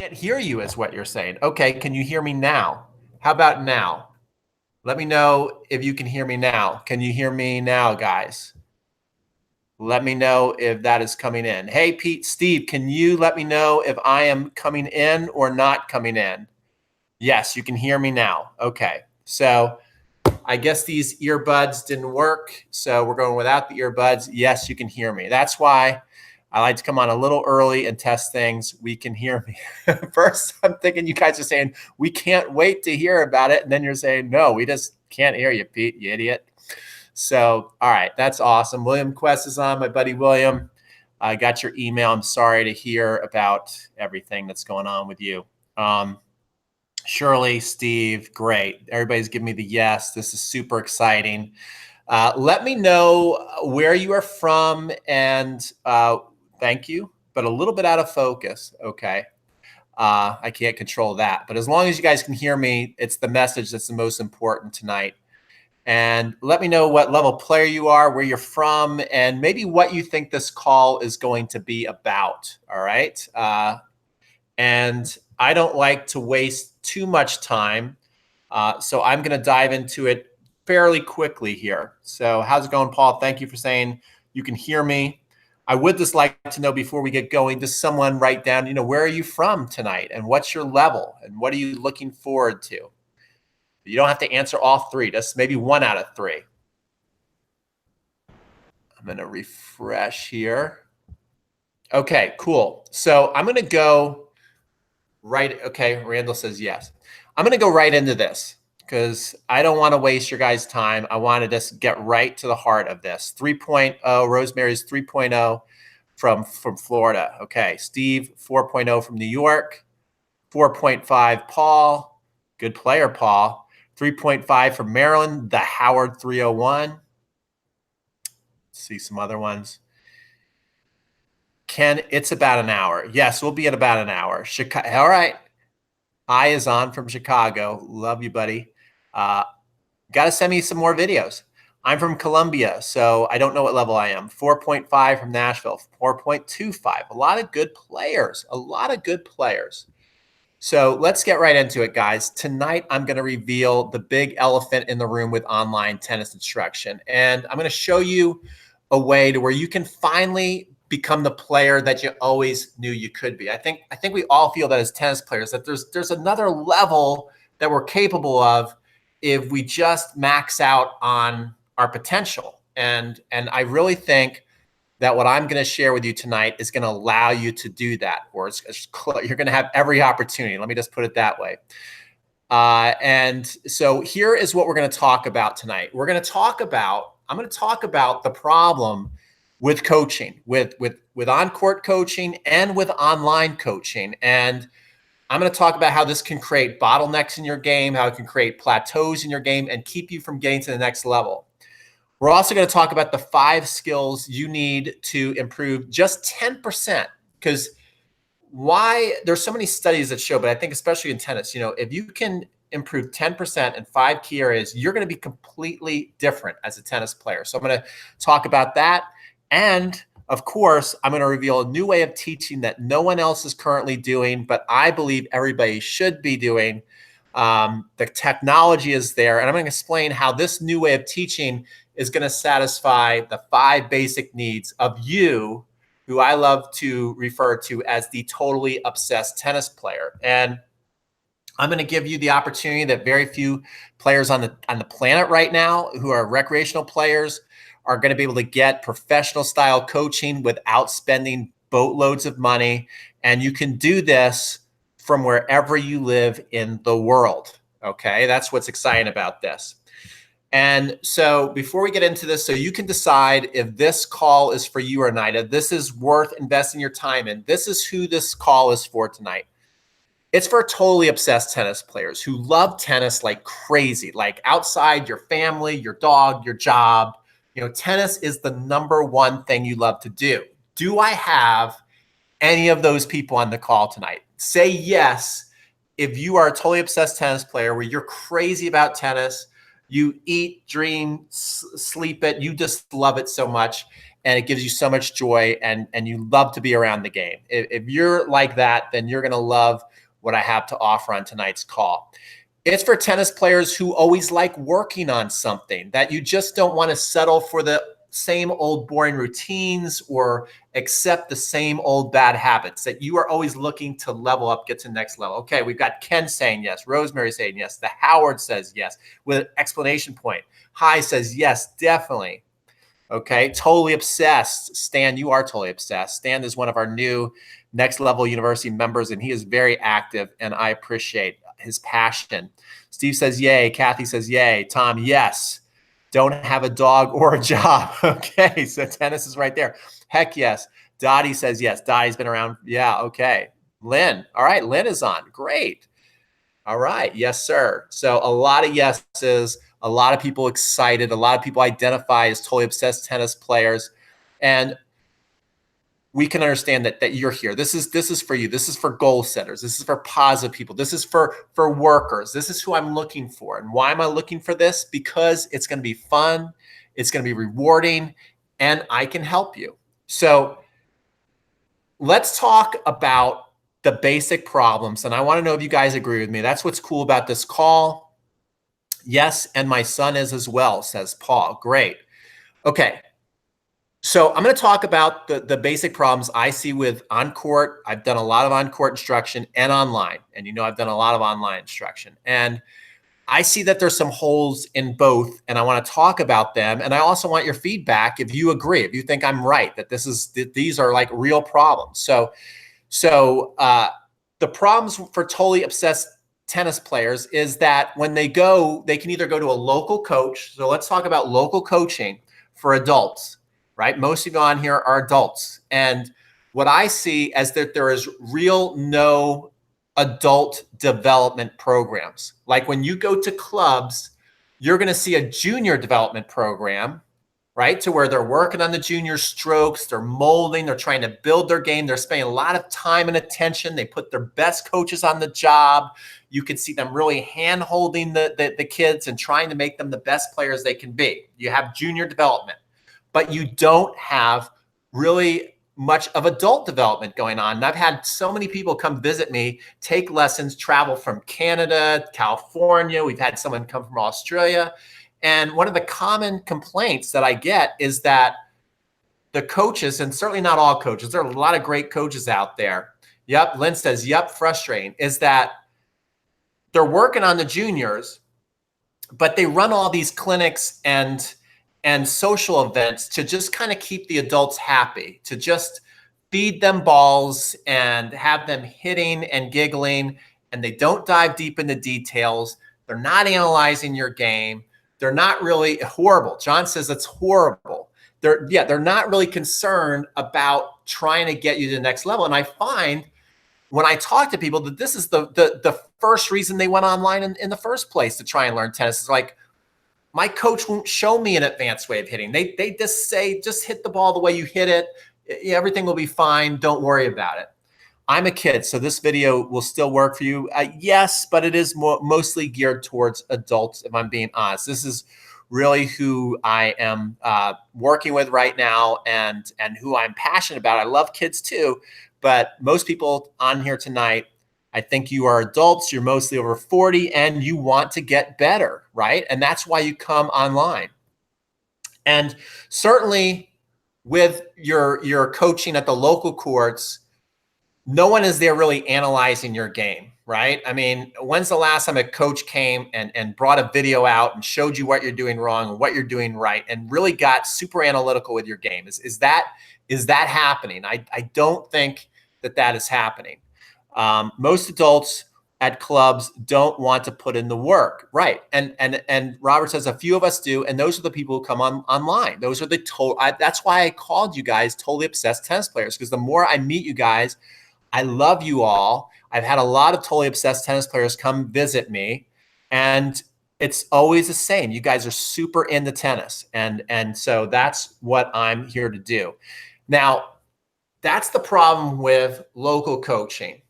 can't hear you is what you're saying. Okay, can you hear me now? How about now? Let me know if you can hear me now. Can you hear me now, guys? Let me know if that is coming in. Hey, Pete, Steve, can you let me know if I am coming in or not coming in? Yes, you can hear me now. Okay, so I guess these earbuds didn't work, so we're going without the earbuds. Yes, you can hear me. That's why I like to come on a little early and test things. We can hear me. First, I'm thinking you guys are saying, we can't wait to hear about it. And then you're saying, no, we just can't hear you, Pete, you idiot. So, all right, that's awesome. William Quest is on, my buddy William. I got your email. I'm sorry to hear about everything that's going on with you. Shirley, Steve, great. Everybody's giving me the yes. This is super exciting. Let me know where you are from and thank you, but a little bit out of focus. Okay. I can't control that, but as long as you guys can hear me, it's the message that's the most important tonight. And let me know what level player you are, where you're from, and maybe what you think this call is going to be about. All right. And I don't like to waste too much time. So I'm going to dive into it fairly quickly here. So how's it going, Paul? Thank you for saying you can hear me. I would just like to know before we get going, does someone write down, where are you from tonight and what's your level and what are you looking forward to? You don't have to answer all three, just maybe one out of three. I'm going to refresh here. Okay, cool. So I'm going to go right. Okay, Randall says yes. I'm going to go right into this because I don't want to waste your guys' time. I want to just get right to the heart of this. 3.0, Rosemary's 3.0 from Florida. Okay, Steve 4.0 from New York. 4.5, Paul. Good player, Paul. 3.5 from Maryland, the Howard 301. Let's see some other ones. Ken, it's about an hour. Yes, we'll be at about an hour. Chicago. All right. I is on from Chicago. Love you, buddy. Got to send me some more videos. I'm from Columbia, so I don't know what level I am. 4.5 from Nashville. 4.25. A lot of good players. A lot of good players. So let's get right into it, guys. Tonight, I'm going to reveal the big elephant in the room with online tennis instruction. And I'm going to show you a way to where you can finally become the player that you always knew you could be. I think we all feel that as tennis players, that there's another level that we're capable of if we just max out on our potential. And I really think that what I'm going to share with you tonight is going to allow you to do that, or you're going to have every opportunity. Let me just put it that way. And so here is what we're going to talk about tonight. I'm going to talk about the problem with coaching, with on-court coaching and with online coaching. And I'm going to talk about how this can create bottlenecks in your game, how it can create plateaus in your game and keep you from getting to the next level. We're also going to talk about the 5 skills you need to improve just 10%, because there's so many studies that show, but I think especially in tennis, if you can improve 10% in 5 key areas, you're going to be completely different as a tennis player. So I'm going to talk about that. And of course, I'm going to reveal a new way of teaching that no one else is currently doing, but I believe everybody should be doing. The technology is there, and I'm going to explain how this new way of teaching is going to satisfy the 5 basic needs of you, who I love to refer to as the totally obsessed tennis player. And I'm going to give you the opportunity that very few players on the planet right now who are recreational players are going to be able to get professional style coaching without spending boatloads of money. And you can do this from wherever you live in the world. Okay, that's what's exciting about this. And so before we get into this, so you can decide if this call is for you or not, if this is worth investing your time in, this is who this call is for tonight. It's for totally obsessed tennis players who love tennis like crazy, like outside your family, your dog, your job. Tennis is the #1 thing you love to do. Do I have any of those people on the call tonight? Say yes if you are a totally obsessed tennis player where you're crazy about tennis. You eat, dream, sleep it. You just love it so much, and it gives you so much joy, and you love to be around the game. If you're like that, then you're going to love what I have to offer on tonight's call. It's for tennis players who always like working on something, that you just don't want to settle for the same old boring routines or accept the same old bad habits, that you are always looking to level up, get to the next level. Okay, we've got Ken saying yes, Rosemary saying yes, the Howard says yes with an exclamation point. Hi says yes, definitely. Okay, totally obsessed. Stan, you are totally obsessed. Stan is one of our new Next Level University members, and he is very active, and I appreciate his passion. Steve says yay. Kathy says yay. Tom, yes. Don't have a dog or a job. Okay, so tennis is right there. Heck yes. Dottie says yes. Dottie's been around. Yeah, okay. Lynn, all right, Lynn is on. Great. All right, yes, sir. So a lot of yeses, a lot of people excited, a lot of people identify as totally obsessed tennis players. And we can understand that you're here. This is for you. This is for goal setters. This is for positive people. This is for workers. This is who I'm looking for. And why am I looking for this? Because it's going to be fun, it's going to be rewarding, and I can help you. So let's talk about the basic problems. And I want to know if you guys agree with me. That's what's cool about this call. Yes, and my son is as well, says Paul. Great. Okay. So I'm going to talk about the basic problems I see with on-court. I've done a lot of on-court instruction and online. And I've done a lot of online instruction. And I see that there's some holes in both, and I want to talk about them. And I also want your feedback if you agree, if you think I'm right, that these are like real problems. So the problems for totally obsessed tennis players is that when they can either go to a local coach. So let's talk about local coaching for adults, right? Most of you on here are adults. And what I see is that there is no adult development programs. Like when you go to clubs, you're going to see a junior development program, right? To where they're working on the junior strokes, they're molding, they're trying to build their game. They're spending a lot of time and attention. They put their best coaches on the job. You can see them really hand-holding the kids and trying to make them the best players they can be. You have junior development, but you don't have really much of adult development going on. And I've had so many people come visit me, take lessons, travel from Canada, California. We've had someone come from Australia. And one of the common complaints that I get is that the coaches, and certainly not all coaches, there are a lot of great coaches out there. Yep, Lynn says, yep, frustrating, is that they're working on the juniors, but they run all these clinics and social events to just kind of keep the adults happy, to just feed them balls and have them hitting and giggling, and they don't dive deep into details. They're not analyzing your game. They're not really horrible. John says it's horrible. They're not really concerned about trying to get you to the next level. And I find when I talk to people that this is the first reason they went online in the first place to try and learn tennis. It's like, my coach won't show me an advanced way of hitting. They just say, just hit the ball the way you hit it. Everything will be fine. Don't worry about it. I'm a kid, so this video will still work for you. Yes, but it is mostly geared towards adults, if I'm being honest. This is really who I am working with right now and who I'm passionate about. I love kids too, but most people on here tonight, I think you are adults, you're mostly over 40, and you want to get better, right? And that's why you come online. And certainly with your coaching at the local courts, no one is there really analyzing your game, right? I mean, when's the last time a coach came and brought a video out and showed you what you're doing wrong and what you're doing right and really got super analytical with your game? Is that happening? I don't think that is happening. Most adults at clubs don't want to put in the work, right? And Robert says a few of us do, and those are the people who come online. Those are that's why I called you guys totally obsessed tennis players, because the more I meet you guys, I love you all. I've had a lot of totally obsessed tennis players come visit me, and it's always the same. You guys are super into tennis, and so that's what I'm here to do. Now, that's the problem with local coaching.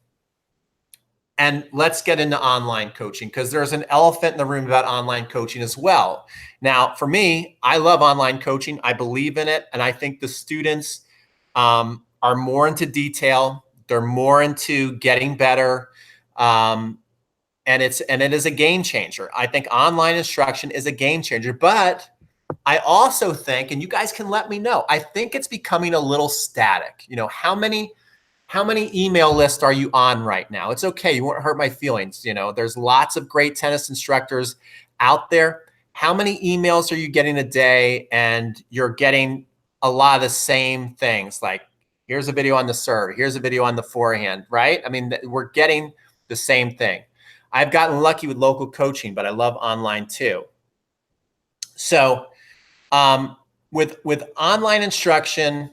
And let's get into online coaching, because there's an elephant in the room about online coaching as well. Now, for me, I love online coaching. I believe in it. And I think the students are more into detail. They're more into getting better. And it is a game changer. I think online instruction is a game changer, but I also think, and you guys can let me know, I think it's becoming a little static. You know, how many email lists are you on right now? It's okay. You won't hurt my feelings. You know, there's lots of great tennis instructors out there. How many emails are you getting a day? And you're getting a lot of the same things, like here's a video on the serve, here's a video on the forehand, right? I mean, we're getting the same thing. I've gotten lucky with local coaching, but I love online too. So with online instruction,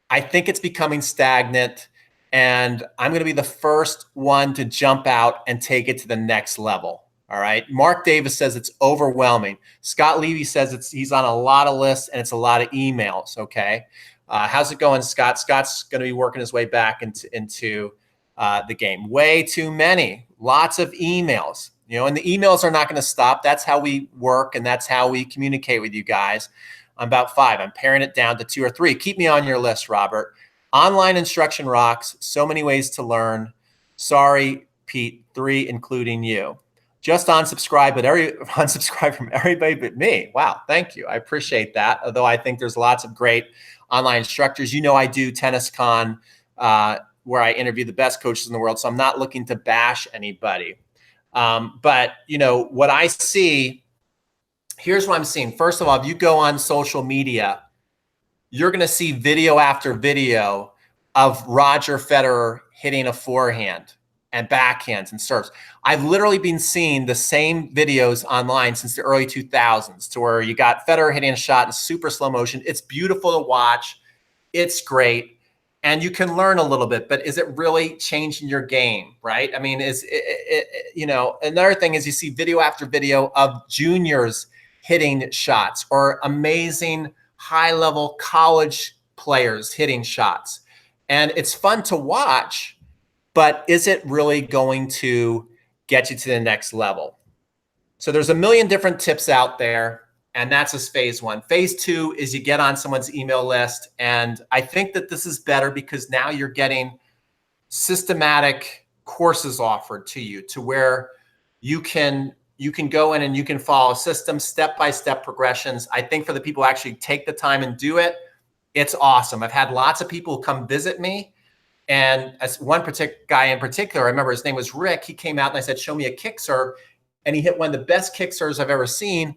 I think it's becoming stagnant, and I'm going to be the first one to jump out and take it to the next level. All right. Mark Davis says it's overwhelming. Scott Levy says he's on a lot of lists and it's a lot of emails. Okay. How's it going, Scott? Scott's going to be working his way back into the game. Way too many. Lots of emails. You know, and the emails are not going to stop. That's how we work, and that's how we communicate with you guys. I'm about 5. I'm paring it down to 2 or 3. Keep me on your list, Robert. Online instruction rocks. So many ways to learn. Sorry, Pete. 3, including you. Just unsubscribe, but unsubscribe from everybody but me. Wow, thank you. I appreciate that. Although I think there's lots of great online instructors. You know, I do TennisCon, where I interview the best coaches in the world. So I'm not looking to bash anybody. But you know what I see. Here's what I'm seeing. First of all, if you go on social media, you're going to see video after video of Roger Federer hitting a forehand and backhands and serves. I've literally been seeing the same videos online since the early 2000s, to where you got Federer hitting a shot in super slow motion. It's beautiful to watch. It's great. And you can learn a little bit, but is it really changing your game, right? I mean, you know, another thing is you see video after video of juniors hitting shots, or amazing high-level college players hitting shots. And it's fun to watch, but is it really going to get you to the next level? So there's a million different tips out there, and that's just phase 1. Phase 2 is you get on someone's email list. And I think that this is better because now you're getting systematic courses offered to you, to where you can go in and you can follow system, step-by-step progressions. I think for the people who actually take the time and do it, it's awesome. I've had lots of people come visit me. And as one guy in particular, I remember his name was Rick. He came out and I said, show me a kick serve. And he hit one of the best kick serves I've ever seen.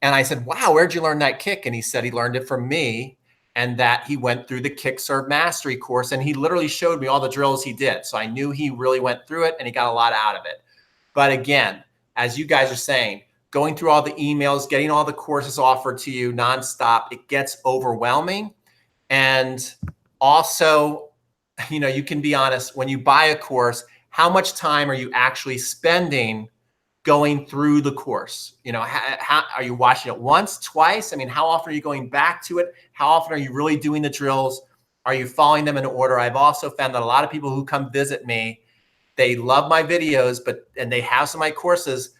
And I said, wow, where'd you learn that kick? And he said he learned it from me, and that he went through the kick serve mastery course. And he literally showed me all the drills he did. So I knew he really went through it and he got a lot out of it. But again, as you guys are saying, going through all the emails, getting all the courses offered to you nonstop, it gets overwhelming. And also, you know, you can be honest, when you buy a course, how much time are you actually spending going through the course? You know, how are you watching it once, twice? I mean, how often are you going back to it? How often are you really doing the drills? Are you following them in order? I've also found that a lot of people who come visit me, they love my videos, and they have some of my courses,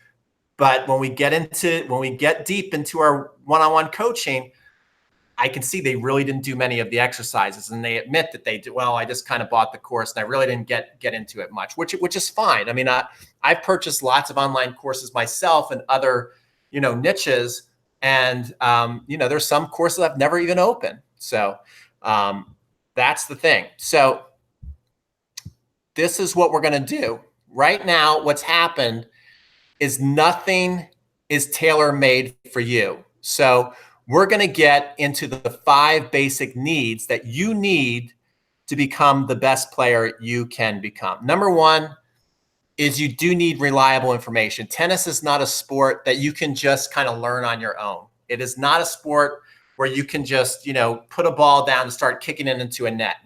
but when we get deep into our one-on-one coaching, I can see they really didn't do many of the exercises, and they admit that they do. Well, I just kind of bought the course and I really didn't get into it much, which is fine. I mean, I've purchased lots of online courses myself and other, you know, niches, and you know, there's some courses I've never even opened. So that's the thing. So this is what we're going to do right now. What's happened is nothing is tailor-made for you. So we're going to get into the 5 basic needs that you need to become the best player you can become. Number 1 is you do need reliable information. Tennis is not a sport that you can just kind of learn on your own. It is not a sport where you can just, you know, put a ball down and start kicking it into a net.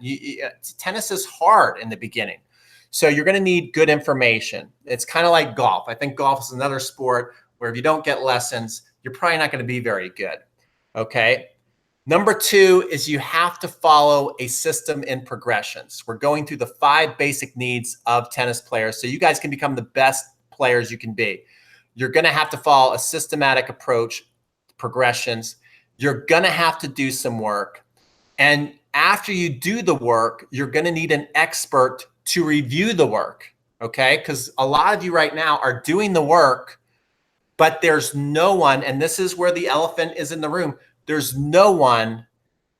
Tennis is hard in the beginning. So you're going to need good information. It's kind of like golf. I think golf is another sport where if you don't get lessons, you're probably not going to be very good. Okay. Number 2 is you have to follow a system in progressions. We're going through the 5 basic needs of tennis players so you guys can become the best players you can be. You're going to have to follow a systematic approach, progressions. You're going to have to do some work. And after you do the work, you're going to need an expert to review the work. okay? Because a lot of you right now are doing the work, but there's no one, and this is where the elephant is in the room, there's no one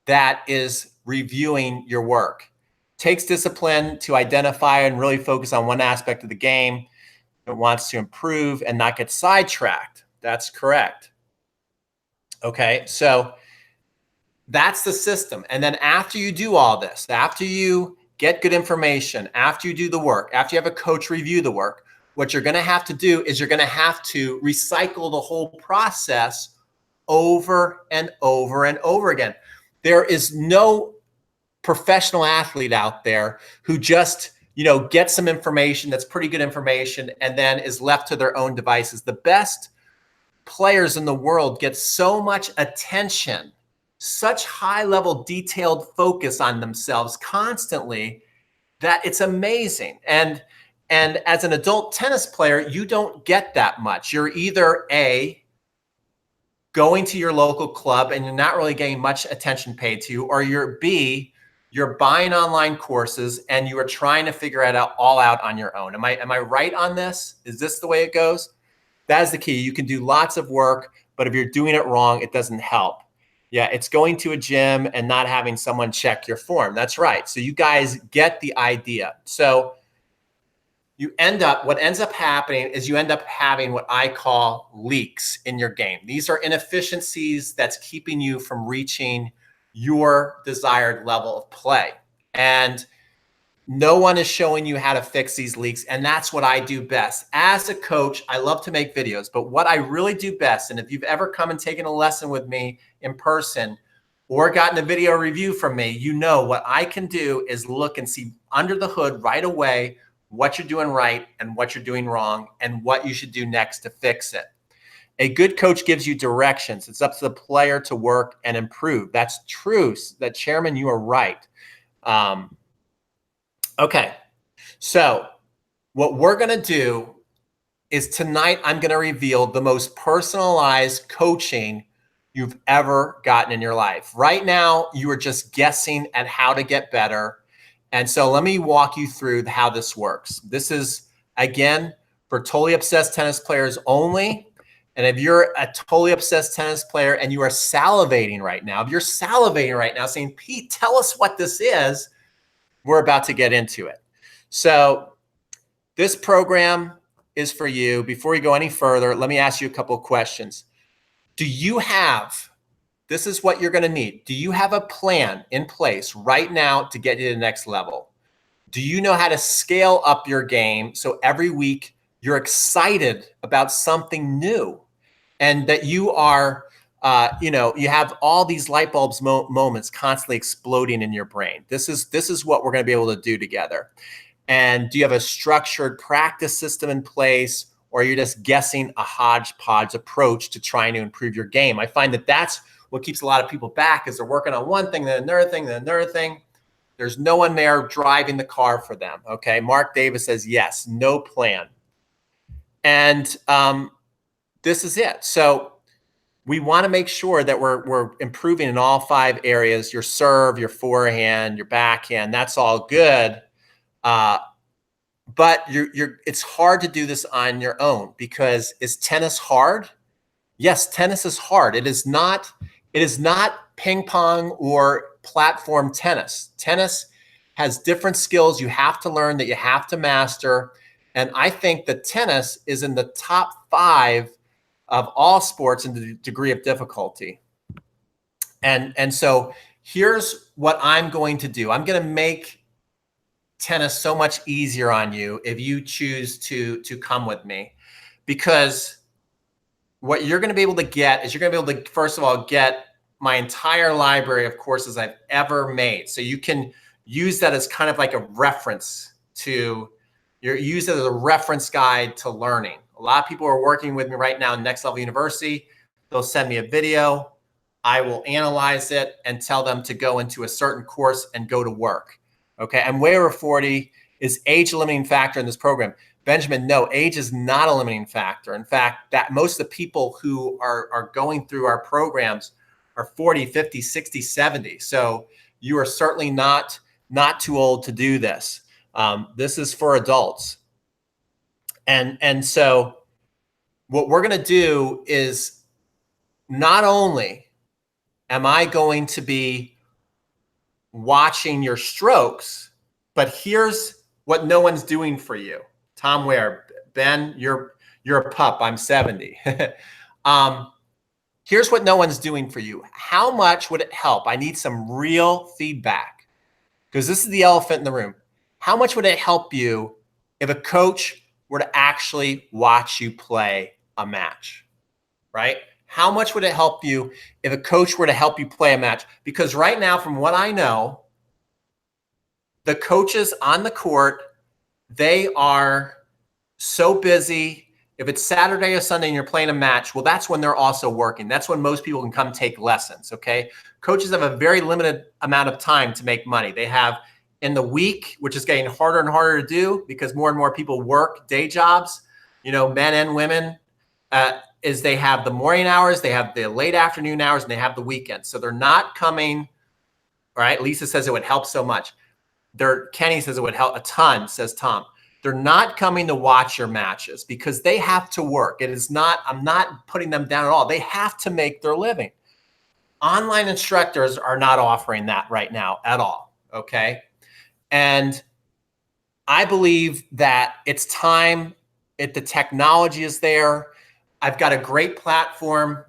that is reviewing your work. It takes discipline to identify and really focus on one aspect of the game. It wants to improve and not get sidetracked. That's correct. Okay, so that's the system. And then after you do all this, after you get good information, after you do the work, after you have a coach review the work, what you're going to have to do is you're going to have to recycle the whole process over and over and over again. There is no professional athlete out there who just, gets some information that's pretty good information and then is left to their own devices. The best players in the world get so much attention, such high level detailed focus on themselves constantly that it's amazing. And as an adult tennis player, you don't get that much. You're either A, going to your local club and you're not really getting much attention paid to you, or you're B, you're buying online courses and you are trying to figure it out all out on your own. Am I right on this? Is this the way it goes? That is the key. You can do lots of work, but if you're doing it wrong, it doesn't help. Yeah, it's going to a gym and not having someone check your form. That's right. So you guys get the idea. So what ends up happening is you end up having what I call leaks in your game. These are inefficiencies that's keeping you from reaching your desired level of play. And no one is showing you how to fix these leaks. And that's what I do best. As a coach, I love to make videos, but what I really do best, and if you've ever come and taken a lesson with me in person or gotten a video review from me, you know what I can do is look and see under the hood right away what you're doing right and what you're doing wrong and what you should do next to fix it. A good coach gives you directions. It's up to the player to work and improve. That's true. That Chairman, you are right. Okay, so what we're going to do is tonight I'm going to reveal the most personalized coaching you've ever gotten in your life. Right now, you are just guessing at how to get better. And so let me walk you through how this works. This is, again, for totally obsessed tennis players only. And if you're a totally obsessed tennis player and you are salivating right now, if you're salivating right now saying, Pete, tell us what this is, we're about to get into it. So this program is for you. Before we go any further, let me ask you a couple of questions. This is what you're going to need. Do you have a plan in place right now to get you to the next level? Do you know how to scale up your game so every week you're excited about something new and that you are, you have all these light bulbs moments constantly exploding in your brain? This is what we're going to be able to do together. And do you have a structured practice system in place, or you're just guessing a hodgepodge approach to trying to improve your game? I find that that's what keeps a lot of people back, is they're working on one thing, then another thing, then another thing. There's no one there driving the car for them. Okay. Mark Davis says, yes, no plan. And this is it. So we want to make sure that we're improving in all 5 areas: your serve, your forehand, your backhand. That's all good. But it's hard to do this on your own, because is tennis hard? Yes, tennis is hard. It is not ping pong or platform tennis. Tennis has different skills you have to learn, that you have to master. And I think that tennis is in the top 5 of all sports in the degree of difficulty. And so here's what I'm going to do. I'm going to make tennis so much easier on you if you choose to come with me, because what you're going to be able to get is you're going to be able to, first of all, get my entire library of courses I've ever made. So you can use that as kind of like a reference to, use it as a reference guide to learning. A lot of people are working with me right now in Next Level University. They'll send me a video. I will analyze it and tell them to go into a certain course and go to work. Okay, I'm way over 40. Is age a limiting factor in this program? Benjamin, no, age is not a limiting factor. In fact, that most of the people who are going through our programs are 40, 50, 60, 70. So you are certainly not too old to do this. This is for adults. And so what we're going to do is not only am I going to be watching your strokes, but here's what no one's doing for you. Tom Ware, Ben, you're a pup. I'm 70. Here's what no one's doing for you. How much would it help? I need some real feedback because this is the elephant in the room. How much would it help you if a coach were to actually watch you play a match, right? How much would it help you if a coach were to help you play a match? Because right now, from what I know, the coaches on the court, they are so busy. If it's Saturday or Sunday and you're playing a match, well, that's when they're also working. That's when most people can come take lessons, okay? Coaches have a very limited amount of time to make money. They have in the week, which is getting harder and harder to do because more and more people work day jobs, men and women, is they have the morning hours, they have the late afternoon hours, and they have the weekends. So they're not coming, right? Lisa says it would help so much. Kenny says it would help a ton, says Tom. They're not coming to watch your matches because they have to work. I'm not putting them down at all. They have to make their living. Online instructors are not offering that right now at all, okay? And I believe that it's time. The technology is there. I've got a great platform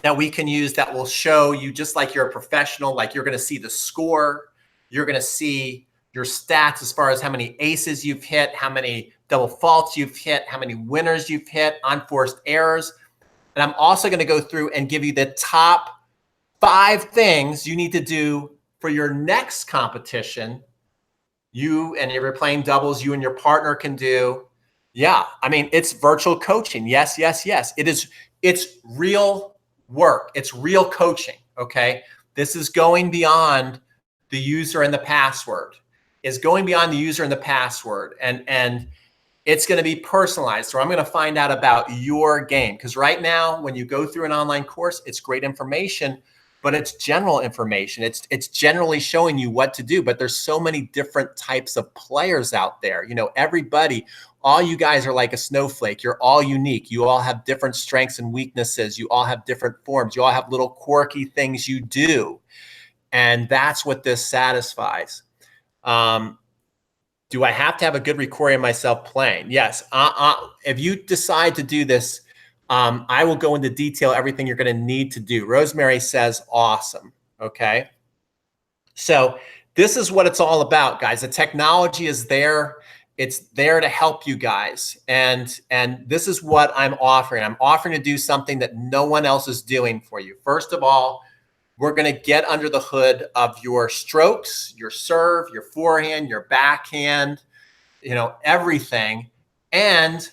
that we can use that will show you, just like you're a professional, like you're going to see the score. You're going to see your stats as far as how many aces you've hit, how many double faults you've hit, how many winners you've hit, unforced errors. And I'm also going to go through and give you the top 5 things you need to do for your next competition. And if you're playing doubles, you and your partner can do. Yeah, I mean, it's virtual coaching. Yes, yes, yes. It's real work. It's real coaching, okay? This is going beyond the user and the password. Is going beyond the user and the password. And it's going to be personalized. So I'm going to find out about your game. Because right now, when you go through an online course, it's great information, but it's general information. It's generally showing you what to do. But there's so many different types of players out there. Everybody, all you guys are like a snowflake. You're all unique. You all have different strengths and weaknesses. You all have different forms. You all have little quirky things you do. And that's what this satisfies. Do I have to have a good recording of myself playing? Yes. If you decide to do this, I will go into detail everything you're going to need to do. Rosemary says, awesome. Okay. So this is what it's all about, guys. The technology is there. It's there to help you guys. And this is what I'm offering. I'm offering to do something that no one else is doing for you. First of all, we're going to get under the hood of your strokes, your serve, your forehand, your backhand, everything. And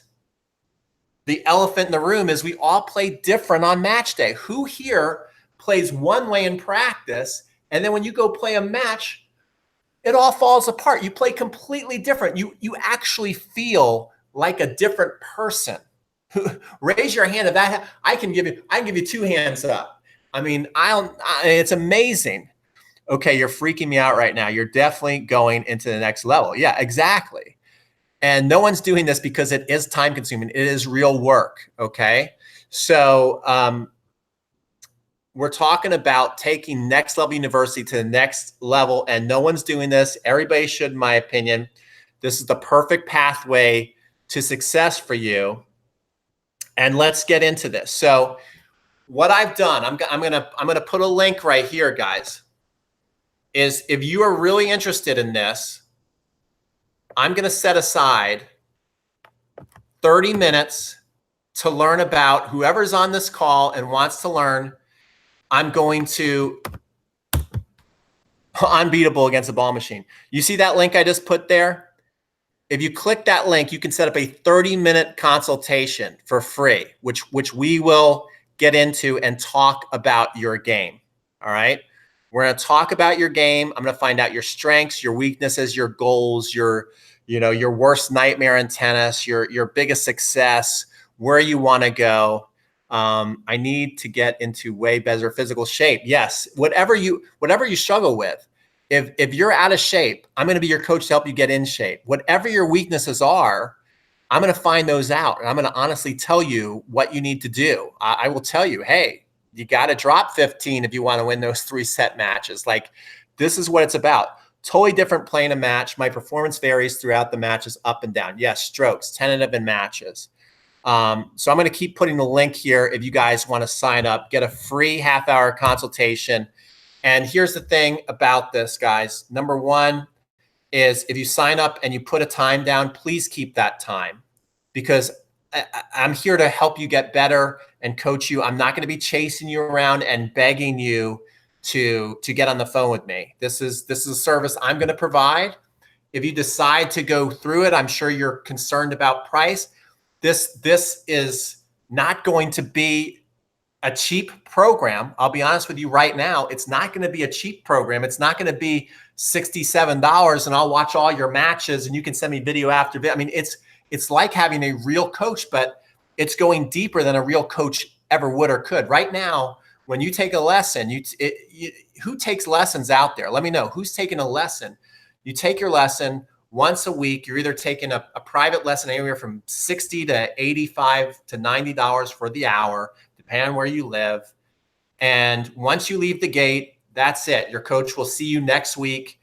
the elephant in the room is we all play different on match day. Who here plays one way in practice, and then when you go play a match, it all falls apart? You play completely different. You actually feel like a different person. Raise your hand if that. I can give you 2 hands up. I mean, it's amazing. Okay, you're freaking me out right now. You're definitely going into the next level. Yeah, exactly. And no one's doing this because it is time consuming. It is real work, okay? So we're talking about taking Next Level University to the next level, and no one's doing this. Everybody should, in my opinion. This is the perfect pathway to success for you. And let's get into this. So what I've done, I'm gonna put a link right here, guys, is if you are really interested in this, I'm gonna set aside 30 minutes to learn about whoever's on this call and wants to learn. I'm going to unbeatable against the ball machine. You see that link I just put there? If you click that link, you can set up a 30-minute consultation for free, which we will get into and talk about your game. All right. We're going to talk about your game. I'm going to find out your strengths, your weaknesses, your goals, your worst nightmare in tennis, your biggest success, where you want to go. I need to get into way better physical shape. Yes. Whatever you struggle with, if you're out of shape, I'm going to be your coach to help you get in shape. Whatever your weaknesses are, I'm going to find those out, and I'm going to honestly tell you what you need to do. I will tell you, hey, you got to drop 15 if you want to win those 3-set matches. Like, this is what it's about. Totally different playing a match. My performance varies throughout the matches, up and down. Yes, strokes, tentative, and matches. So I'm going to keep putting the link here if you guys want to sign up, get a free half-hour consultation. And here's the thing about this, guys. Number one is if you sign up and you put a time down, please keep that time, because I'm here to help you get better and coach you. I'm not going to be chasing you around and begging you to get on the phone with me. This is a service I'm going to provide. If you decide to go through it, I'm sure you're concerned about price. This is not going to be a cheap program. I'll be honest with you right now. It's not going to be a cheap program. It's not going to be $67 and I'll watch all your matches and you can send me video after video. I mean, it's like having a real coach, but it's going deeper than a real coach ever would or could. Right now, when you take a lesson, who takes lessons out there? Let me know. Who's taking a lesson? You take your lesson once a week. You're either taking a private lesson anywhere from $60 to $85 to $90 for the hour, depending on where you live. And once you leave the gate, that's it. Your coach will see you next week.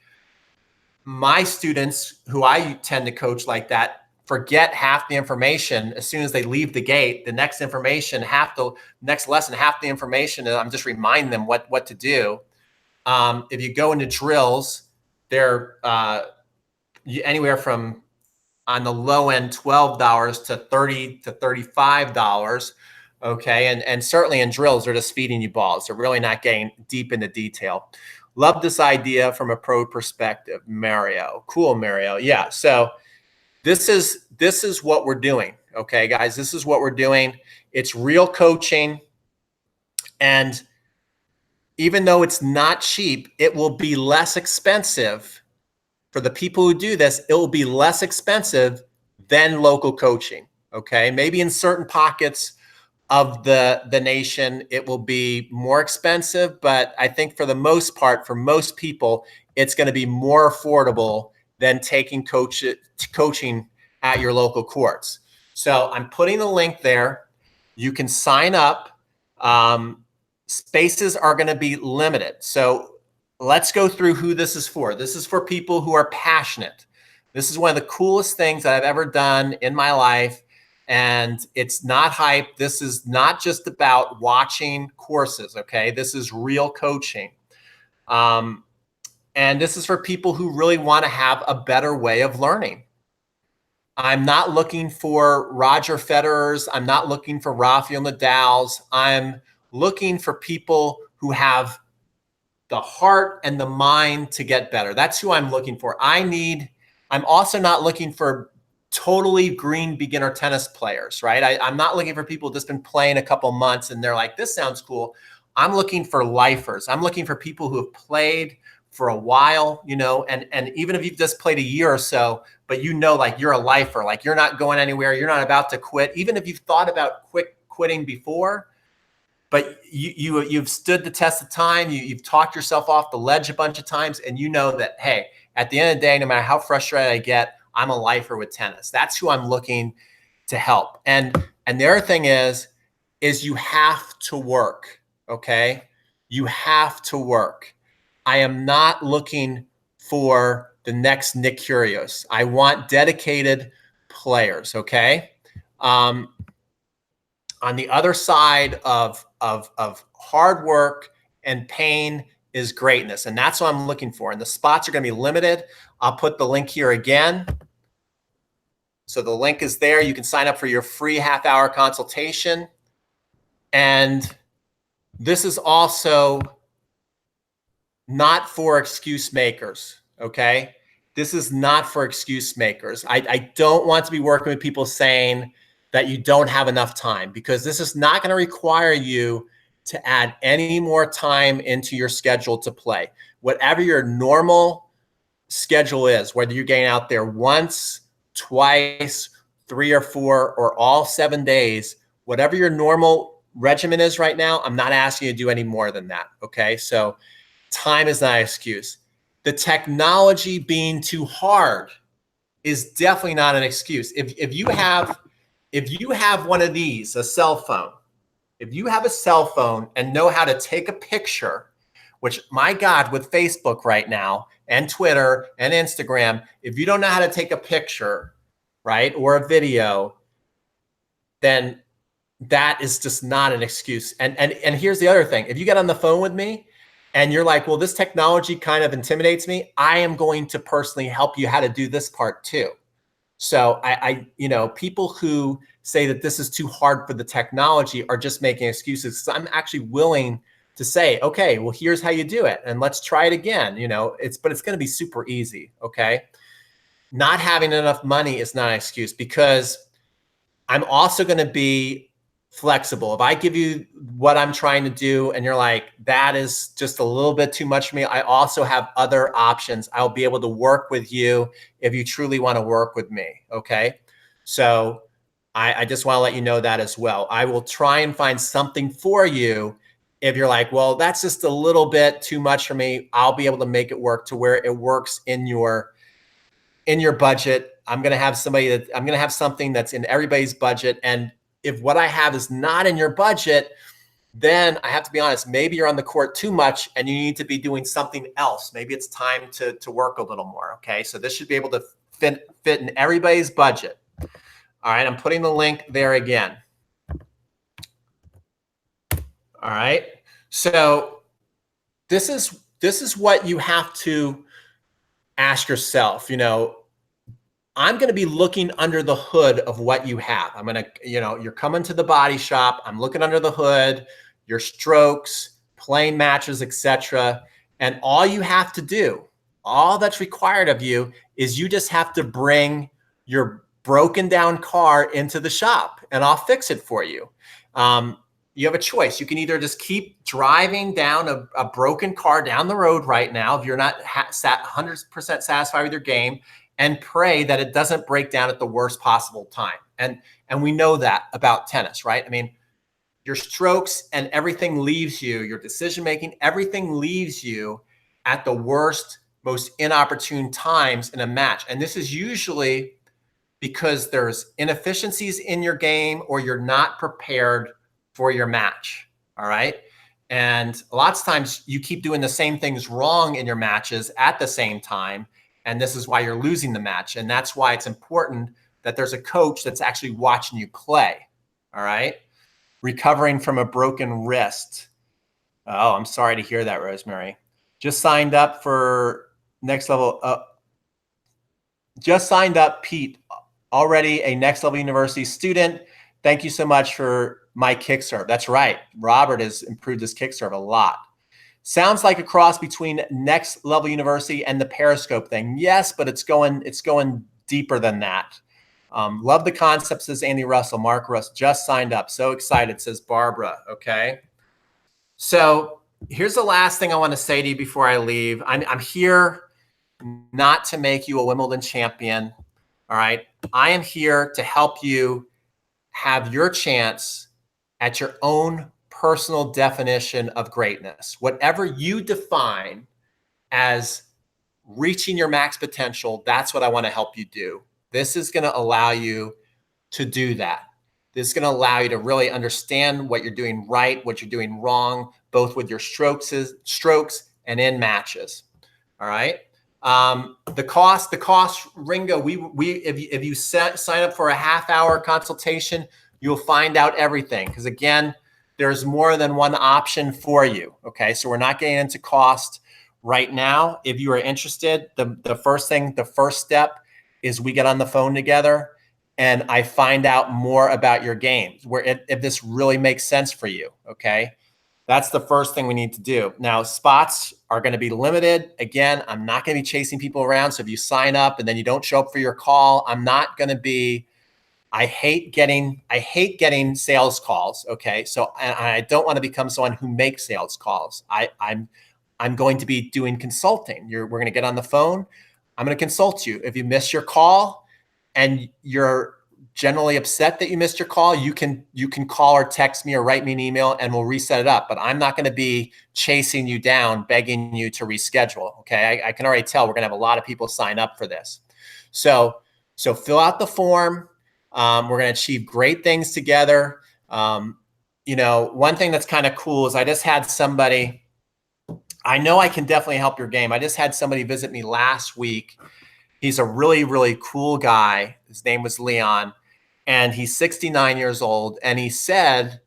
My students, who I tend to coach like that, forget half the information as soon as they leave the gate. The next information, next lesson, half the information, and I'm just reminding them what to do. If you go into drills, they're anywhere from, on the low end, $12 to $30 to $35. Okay, and certainly in drills, they're just feeding you balls. They're really not getting deep into detail. Love this idea from a pro perspective, Mario. Cool, Mario. Yeah. So this is what we're doing. Okay, guys, this is what we're doing. It's real coaching, and even though it's not cheap, it will be less expensive for the people who do this. It will be less expensive than local coaching. Okay, maybe in certain pockets of the nation, it will be more expensive, but I think for the most part, for most people, it's going to be more affordable than taking coaching at your local courts. So I'm putting the link there. You can sign up. Spaces are going to be limited. So let's go through who this is for. This is for people who are passionate. This is one of the coolest things that I've ever done in my life. And it's not hype. This is not just about watching courses, okay? This is real coaching. And this is for people who really want to have a better way of learning. I'm not looking for Roger Federers. I'm not looking for Rafael Nadal's. I'm looking for people who have the heart and the mind to get better. That's who I'm looking for. I'm also not looking for totally green beginner tennis players, right? I'm not looking for people who've just been playing a couple months and they're like, this sounds cool. I'm looking for lifers. I'm looking for people who have played for a while, and even if you've just played a year or so, but like you're a lifer, like you're not going anywhere, you're not about to quit. Even if you've thought about quitting before, but you've stood the test of time, you've talked yourself off the ledge a bunch of times, and you know that, hey, at the end of the day, no matter how frustrated I get, I'm a lifer with tennis. That's who I'm looking to help. And the other thing is you have to work, okay? You have to work. I am not looking for the next Nick Kyrgios. I want dedicated players, okay? On the other side of hard work and pain is greatness, and that's what I'm looking for. And the spots are going to be limited. I'll put the link here again. So the link is there. You can sign up for your free half-hour consultation. And this is also not for excuse makers, okay? This is not for excuse makers. I don't want to be working with people saying that you don't have enough time, because this is not going to require you to add any more time into your schedule to play. Whatever your normal schedule is, whether you're getting out there once, twice, 3 or 4, or all 7 days, whatever your normal regimen is right now, I'm not asking you to do any more than that, okay? So time is not an excuse. The technology being too hard is definitely not an excuse. If you have one of these, a cell phone, if you have a cell phone and know how to take a picture, which my God, with Facebook right now and Twitter and Instagram, if you don't know how to take a picture, right, or a video, then that is just not an excuse. And here's the other thing. If you get on the phone with me and you're like, well, this technology kind of intimidates me, I am going to personally help you how to do this part too. So people who say that this is too hard for the technology are just making excuses. So I'm actually willing to say, okay, well, here's how you do it, and let's try it again. But it's going to be super easy. Okay. Not having enough money is not an excuse, because I'm also going to be flexible. If I give you what I'm trying to do and you're like, that is just a little bit too much for me, I also have other options. I'll be able to work with you if you truly want to work with me. Okay. So I just want to let you know that as well. I will try and find something for you. If you're like, well, that's just a little bit too much for me, I'll be able to make it work to where it works in your budget. I'm going to have something that's in everybody's budget. And if what I have is not in your budget, then I have to be honest, maybe you're on the court too much and you need to be doing something else. Maybe it's time to work a little more. Okay. So this should be able to fit in everybody's budget. All right. I'm putting the link there again. All right. So this is what you have to ask yourself. I'm going to be looking under the hood of what you have. I'm going to, you're coming to the body shop. I'm looking under the hood, your strokes, playing matches, etc. And all you have to do, all that's required of you, is you just have to bring your broken down car into the shop and I'll fix it for you. You have a choice. You can either just keep driving down a broken car down the road right now if you're not 100% satisfied with your game, and pray that it doesn't break down at the worst possible time. And we know that about tennis, right? I mean, your strokes and everything leaves you, your decision-making, everything leaves you at the worst, most inopportune times in a match. And this is usually because there's inefficiencies in your game or you're not prepared for your match, all right? And lots of times you keep doing the same things wrong in your matches at the same time, and this is why you're losing the match. And that's why it's important that there's a coach that's actually watching you play. All right. Recovering from a broken wrist. Oh, I'm sorry to hear that, Rosemary. Just signed up for next level. Just signed up, Pete. Already a Next Level University student. Thank you so much for my kick serve. That's right. Robert has improved his kick serve a lot. Sounds like a cross between Next Level University and the Periscope thing. Yes, but it's going deeper than that. Love the concept, says Andy Russell. Mark Russell just signed up. So excited, says Barbara. Okay. So here's the last thing I want to say to you before I leave. I'm here not to make you a Wimbledon champion. All right. I am here to help you have your chance at your own personal definition of greatness. Whatever you define as reaching your max potential, that's what I want to help you do. This is going to allow you to do that. This is going to allow you to really understand what you're doing right, what you're doing wrong, both with your strokes and in matches. All right. The cost, Ringo, if you sign up for a half-hour consultation, you'll find out everything. Because again, there's more than one option for you. Okay. So we're not getting into cost right now. If you are interested, the first step is we get on the phone together and I find out more about your game, where if this really makes sense for you. Okay. That's the first thing we need to do. Now, spots are going to be limited. Again, I'm not going to be chasing people around. So if you sign up and then you don't show up for your call, I'm not going to be, I hate getting sales calls. Okay. So and I don't want to become someone who makes sales calls. I'm going to be doing consulting. We're going to get on the phone. I'm going to consult you. If you miss your call and you're generally upset that you missed your call, you can call or text me or write me an email and we'll reset it up. But I'm not going to be chasing you down, begging you to reschedule. Okay. I can already tell we're going to have a lot of people sign up for this. So So fill out the form. We're going to achieve great things together. One thing that's kind of cool is I just had somebody, I know I can definitely help your game. I just had somebody visit me last week. He's a really, really cool guy. His name was Leon, and he's 69 years old. And he said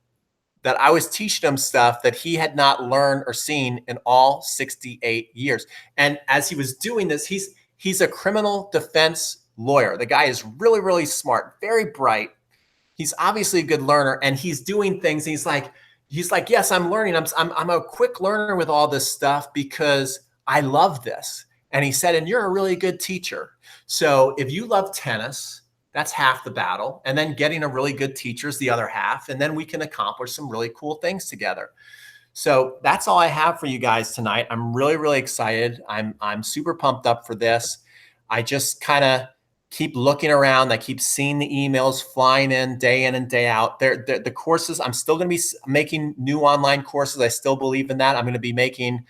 that I was teaching him stuff that he had not learned or seen in all 68 years. And as he was doing this, he's a criminal defense lawyer. The guy is really, really smart, very bright. He's obviously a good learner, and he's doing things. He's like, yes, I'm learning. I'm a quick learner with all this stuff because I love this. And he said, and you're a really good teacher. So if you love tennis, that's half the battle. And then getting a really good teacher is the other half. And then we can accomplish some really cool things together. So that's all I have for you guys tonight. I'm really, really excited. I'm super pumped up for this. I just kind of keep looking around. I keep seeing the emails flying in and day out. The courses, I'm still going to be making new online courses. I still believe in that. I'm going to be making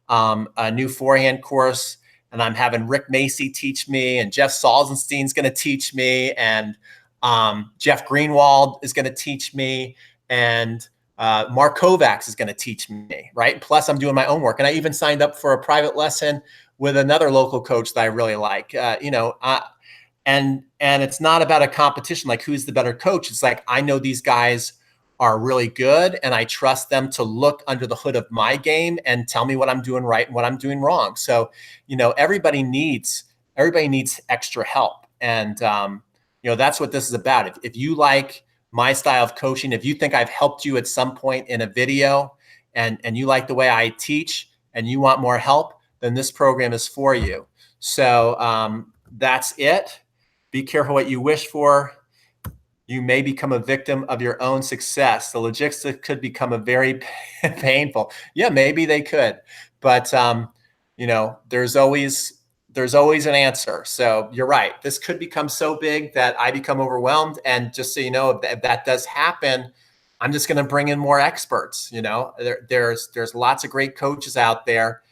a new forehand course, and I'm having Rick Macy teach me, and Jeff Salzenstein's going to teach me, and Jeff Greenwald is going to teach me, and Mark Kovacs is going to teach me, right? Plus, I'm doing my own work, and I even signed up for a private lesson with another local coach that I really like. And it's not about a competition, like who's the better coach. It's like, I know these guys are really good, and I trust them to look under the hood of my game and tell me what I'm doing right and what I'm doing wrong. So, everybody needs extra help. And, that's what this is about. If you like my style of coaching, if you think I've helped you at some point in a video, and you like the way I teach and you want more help, then this program is for you. So that's it. Be careful what you wish for. You may become a victim of your own success. The logistics could become a very painful. Yeah, maybe they could, but there's always an answer. So you're right. This could become so big that I become overwhelmed. And just so you know, if that does happen, I'm just going to bring in more experts. There's lots of great coaches out there.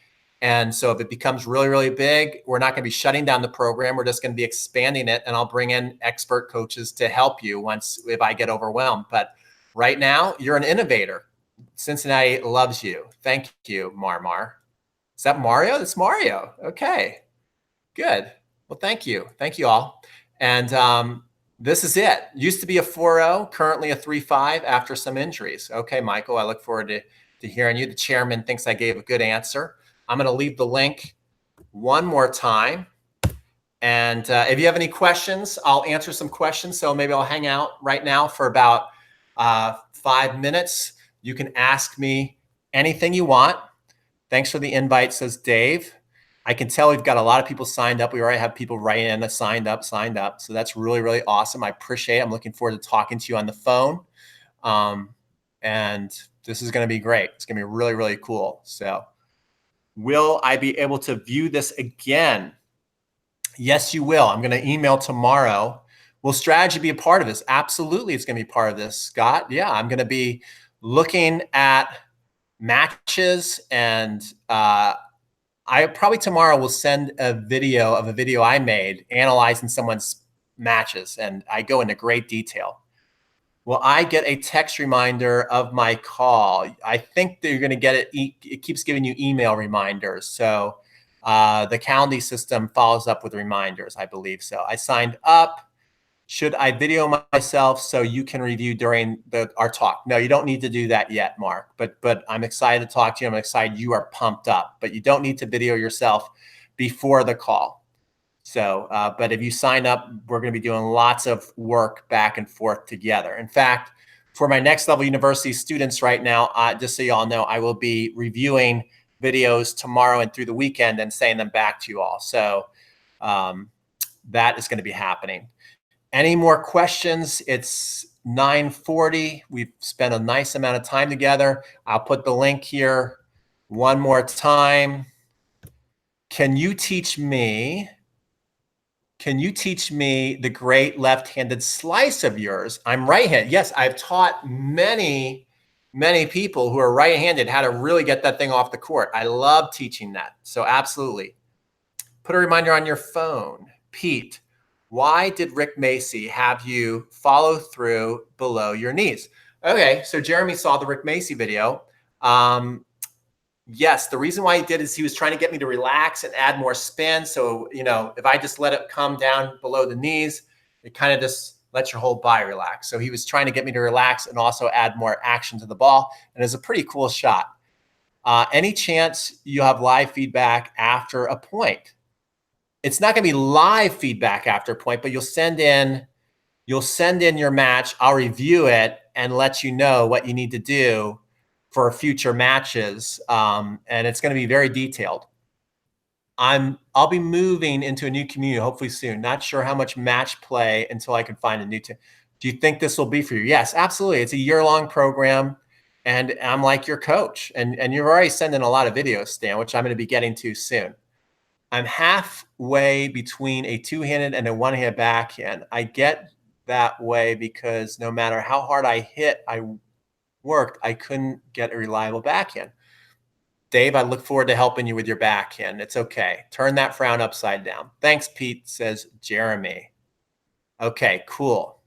And so if it becomes really, really big, we're not going to be shutting down the program. We're just going to be expanding it. And I'll bring in expert coaches to help you if I get overwhelmed. But right now, you're an innovator. Cincinnati loves you. Thank you, Marmar. Is that Mario? It's Mario. Okay, good. Well, thank you. Thank you all. And this is it. Used to be a 4.0, currently a 3.5 after some injuries. Okay, Michael, I look forward to hearing you. The chairman thinks I gave a good answer. I'm going to leave the link one more time. And if you have any questions, I'll answer some questions. So maybe I'll hang out right now for about 5 minutes. You can ask me anything you want. Thanks for the invite, says Dave. I can tell we've got a lot of people signed up. We already have people writing in signed up. So that's really, really awesome. I appreciate it. I'm looking forward to talking to you on the phone. And this is going to be great. It's going to be really, really cool. So will I be able to view this again? Yes, you will. I'm going to email tomorrow. Will strategy be a part of this? Absolutely, it's going to be part of this, Scott. Yeah, I'm going to be looking at matches, and I probably tomorrow will send a video I made analyzing someone's matches, and I go into great detail. Will I get a text reminder of my call? I think that you're going to get it. It keeps giving you email reminders. So the Calendly system follows up with reminders, I believe so. I signed up. Should I video myself so you can review during our talk? No, you don't need to do that yet, Mark. But I'm excited to talk to you. I'm excited you are pumped up. But you don't need to video yourself before the call. So, but if you sign up, we're going to be doing lots of work back and forth together. In fact, for my next level university students right now, just so you all know, I will be reviewing videos tomorrow and through the weekend and sending them back to you all. So that is going to be happening. Any more questions? It's 9:40. We've spent a nice amount of time together. I'll put the link here one more time. Can you teach me the great left-handed slice of yours? I'm right-handed. Yes, I've taught many people who are right-handed how to really get that thing off the court. I love teaching that. So absolutely. Put a reminder on your phone. Pete, Why did Rick Macy have you follow through below your knees? Okay, so Jeremy saw the Rick Macy video. Yes, the reason why he did is he was trying to get me to relax and add more spin. So, if I just let it come down below the knees, it kind of just lets your whole body relax. So he was trying to get me to relax and also add more action to the ball. And it's a pretty cool shot. Any chance you have live feedback after a point? It's not going to be live feedback after a point, but you'll send in your match. I'll review it and let you know what you need to do for future matches. And it's going to be very detailed. I'll be moving into a new community hopefully soon. Not sure how much match play until I can find a new team. Do you think this will be for you? Yes, absolutely. It's a year-long program, and I'm like your coach. And you're already sending a lot of videos, Stan, which I'm going to be getting to soon. I'm halfway between a two-handed and a one-handed backhand. I get that way because no matter how hard I worked, I couldn't get a reliable backhand. Dave, I look forward to helping you with your backhand. It's okay. Turn that frown upside down. Thanks, Pete, says Jeremy. Okay, cool.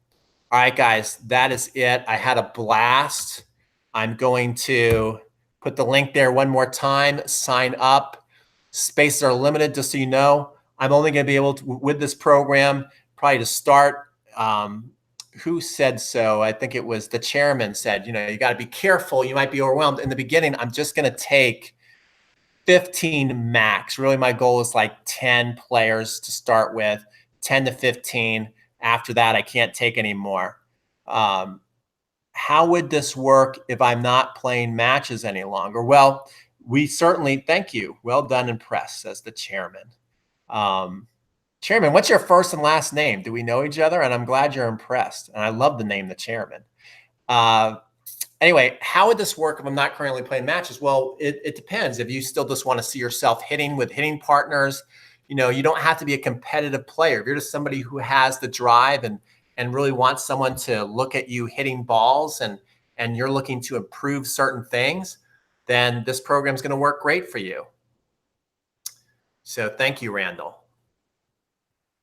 All right, guys, that is it. I had a blast. I'm going to put the link there one more time. Sign up. Spaces are limited, just so you know. I'm only going to be able to, with this program, probably to start. Who said so? I think it was the chairman said, you got to be careful. You might be overwhelmed. In the beginning, I'm just going to take 15 max. Really, my goal is like 10 players to start with, 10 to 15. After that, I can't take any more. How would this work if I'm not playing matches any longer? Well, we certainly, thank you. Well done and press, says the chairman. Chairman, what's your first and last name? Do we know each other? And I'm glad you're impressed. And I love the name, the chairman. Anyway, how would this work if I'm not currently playing matches? Well, it depends. If you still just want to see yourself hitting with hitting partners, you don't have to be a competitive player. If you're just somebody who has the drive and really wants someone to look at you hitting balls and you're looking to improve certain things, then this program is going to work great for you. So thank you, Randall.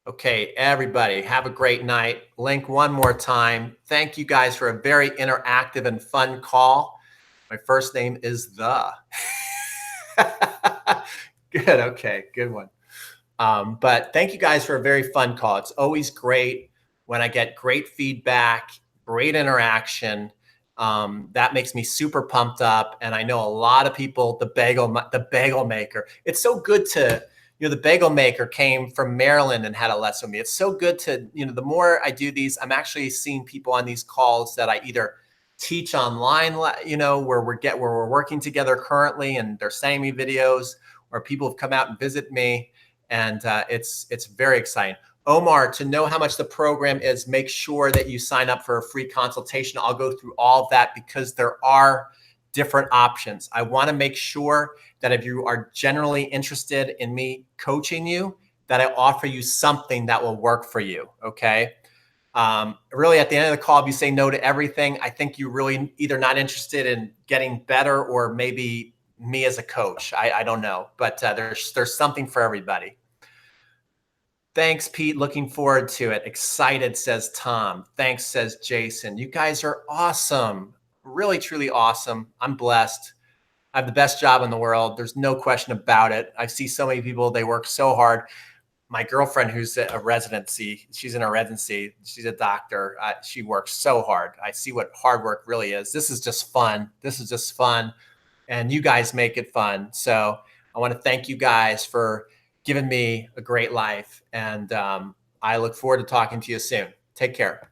Okay, everybody, have a great night. Link one more time. Thank you guys for a very interactive and fun call. My first name is The. Good, okay, good one. But thank you guys for a very fun call. It's always great when I get great feedback, great interaction. That makes me super pumped up. And I know a lot of people, the bagel maker. It's so good to, the bagel maker came from Maryland and had a lesson with me. It's so good to, the more I do these, I'm actually seeing people on these calls that I either teach online, where we're working together currently and they're sending me videos, or people have come out and visit me. And it's very exciting. Omar, to know how much the program is, make sure that you sign up for a free consultation. I'll go through all of that because there are different options. I want to make sure that if you are generally interested in me coaching you, that I offer you something that will work for you. Okay. Really at the end of the call, if you say no to everything, I think you're really either not interested in getting better or maybe me as a coach. I don't know, but there's something for everybody. Thanks, Pete. Looking forward to it. Excited, says Tom. Thanks, says Jason. You guys are awesome. Really, truly awesome. I'm blessed. I have the best job in the world. There's no question about it. I see so many people, they work so hard. My girlfriend, who's she's in a residency. She's a doctor. She works so hard. I see what hard work really is. This is just fun. And you guys make it fun. So I want to thank you guys for giving me a great life. And I look forward to talking to you soon. Take care.